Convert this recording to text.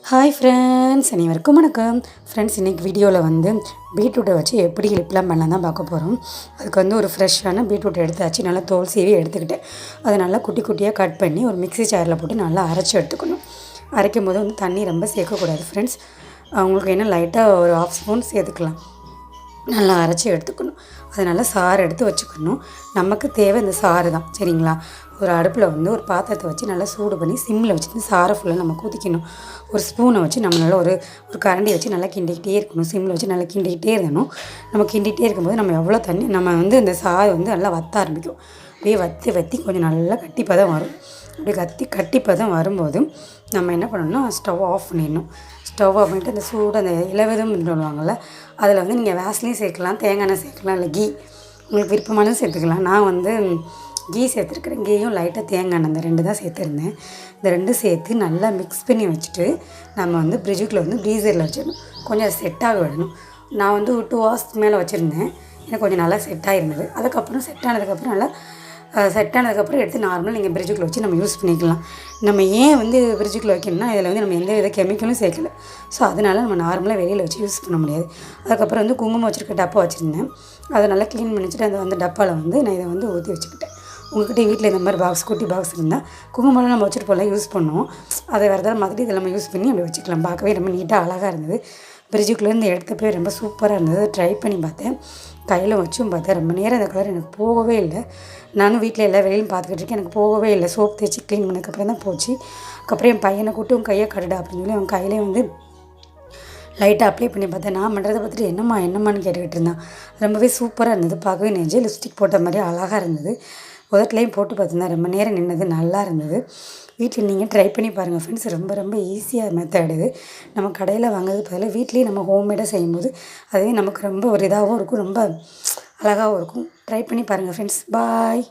Hi friends, அனைவருக்கும் வணக்கம். Friends, இன்றைக்கி வீடியோவில் வந்து பீட்ரூட்டை வச்சு எப்படி லிப்லாம் பண்ணலாம் தான் பார்க்க போகிறோம். அதுக்கு வந்து ஒரு ஃப்ரெஷ்ஷான பீட்ரூட் எடுத்தாச்சு, நல்லா தோல் சீவி எடுத்துக்கிட்டு அதை நல்லா குட்டி குட்டியாக கட் பண்ணி ஒரு மிக்ஸி ஜாரில் போட்டு நல்லா அரைச்சி எடுத்துக்கணும். அரைக்கும் போது வந்து தண்ணி ரொம்ப சேர்க்கக்கூடாது ஃப்ரெண்ட்ஸ். அவங்களுக்கு என்ன லைட்டாக ஒரு 1/2 ஸ்பூன் சேர்த்துக்கலாம். நல்லா அரைச்சி எடுத்துக்கணும். அதை நல்லா சாறு எடுத்து வச்சுக்கணும். நமக்கு தேவை இந்த சாறு தான், சரிங்களா? ஒரு அடுப்பில் வந்து ஒரு பாத்திரத்தை வச்சு நல்லா சூடு பண்ணி சிம்மில் வச்சுட்டு சாறை ஃபுல்லாக நம்ம ஊற்றிக்கணும். ஒரு ஸ்பூனை வச்சு நம்ம நல்லா ஒரு கரண்டி வச்சு நல்லா கிண்டிக்கிட்டே இருக்கணும். சிம்மில் வச்சு நல்லா கிண்டிக்கிட்டே இருக்கணும். நம்ம கிண்டிகிட்டே இருக்கும்போது நம்ம எவ்வளோ தண்ணி நம்ம வந்து இந்த சாறு வந்து நல்லா வற்ற ஆரம்பிக்கும். அப்படியே வற்றி கொஞ்சம் நல்லா கட்டிப்பதம் வரும். அப்படியே கட்டிப்பதம் வரும்போது நம்ம என்ன பண்ணணும்னா ஸ்டவ் ஆஃப் பண்ணிடணும். ஸ்டவ் ஆஃப் பண்ணிவிட்டு அந்த சூடு அந்த இலவதம் சொல்லுவாங்கள்ல, அதில் வந்து நீங்கள் வேஸ்லையும் சேர்க்கலாம், தேங்காய் எண்ணெய் சேர்க்கலாம், இல்லை கீ உங்களுக்கு விருப்பமானதும் சேர்த்துக்கலாம். நான் வந்து கீ சேர்த்துருக்குறேன். கீயும் லைட்டாக தேங்காய் எண்ணெய் இந்த 2 தான் சேர்த்துருந்தேன். இந்த 2 சேர்த்து நல்லா மிக்ஸ் பண்ணி வச்சுட்டு நம்ம வந்து ஃப்ரிட்ஜுக்குள்ளே வந்து ஃப்ரீசரில் வச்சிடணும். கொஞ்சம் செட் ஆக விடணும். நான் வந்து 2 hours மேலே வச்சுருந்தேன். எனக்கு கொஞ்சம் நல்லா செட் ஆகிருந்தது. அதுக்கப்புறம் செட் ஆனதுக்கப்புறம் எடுத்து நார்மலாக நீங்கள் ஃப்ரிட்ஜுக்குள்ளே வச்சு நம்ம யூஸ் பண்ணிக்கலாம். நம்ம ஏன் வந்து ஃப்ரிட்ஜுக்குள்ளே வைக்கணும்னா, இதில் வந்து நம்ம எந்த வித கெமிக்கலும் சேர்க்கல. ஸோ அதனால் நம்ம நார்மலாக வெளியில் வச்சு யூஸ் பண்ண முடியாது. அதுக்கப்புறம் வந்து குங்குமம் வச்சுருக்க டப்பா வச்சுருந்தேன். அதை நல்லா க்ளீன் பண்ணி வச்சுட்டு அந்த டப்பாவில் வந்து நான் இதை வந்து ஊற்றி வச்சுக்கிட்டேன். உங்கள்கிட்ட வீட்டில் இந்த மாதிரி குட்டி பாக்ஸ் இருந்தால் குங்குமம்லாம் நம்ம வச்சுட்டு போகலாம், யூஸ் பண்ணுவோம். அதை வேறு ஏதாவது மாதிரி இதில் நம்ம யூஸ் பண்ணி அப்படி வச்சுக்கலாம். பார்க்கவே ரொம்ப நீட்டாக அழகாக இருந்தது. ஃப்ரிட்ஜுக்குள்ளேருந்து எடுத்தப்போ ரொம்ப சூப்பராக இருந்தது. ட்ரை பண்ணி பார்த்தேன், கையில் வச்சும் பார்த்தேன். ரொம்ப நேரம் அந்த கலர் எனக்கு போகவே இல்லை. நானும் வீட்டில் எல்லா வேலையும் பார்த்துக்கிட்டு இருக்கேன், எனக்கு போகவே இல்லை. சோப் தேய்ச்சி க்ளீன் பண்ணதுக்கப்புறம் தான் போச்சு. அதுக்கப்புறம் என் பையனை கூப்பிட்டு உன் கையை கடுடா அப்படின்னு சொல்லி அவன் கையிலே வந்து லைட்டாக அப்ளை பண்ணி பார்த்தேன். நான் பண்ணுறதை பார்த்துட்டு என்னம்மான்னு கேட்டுக்கிட்டு இருந்தான். ரொம்பவே சூப்பராக இருந்தது. பார்க்கவே நெஞ்சே லிப்ஸ்டிக் போட்ட மாதிரி அழகாக இருந்தது. உதட்டுலையும் போட்டு பார்த்துருந்தேன். ரொம்ப நேரம் நின்னது, நல்லா இருந்தது. வீட்டில் நீங்கள் ட்ரை பண்ணி பாருங்கள் ஃப்ரெண்ட்ஸ். ரொம்ப ஈஸியாக மெத்தட் இது. நம்ம கடையில் வாங்குறதுக்கு பதிலாக வீட்லேயே நம்ம ஹோம்மேடாக செய்யும்போது அதுவே நமக்கு ரொம்ப ஒரு இதாகவும் இருக்கும், ரொம்ப அழகாகவும் இருக்கும். ட்ரை பண்ணி பாருங்கள் ஃப்ரெண்ட்ஸ். பாய்.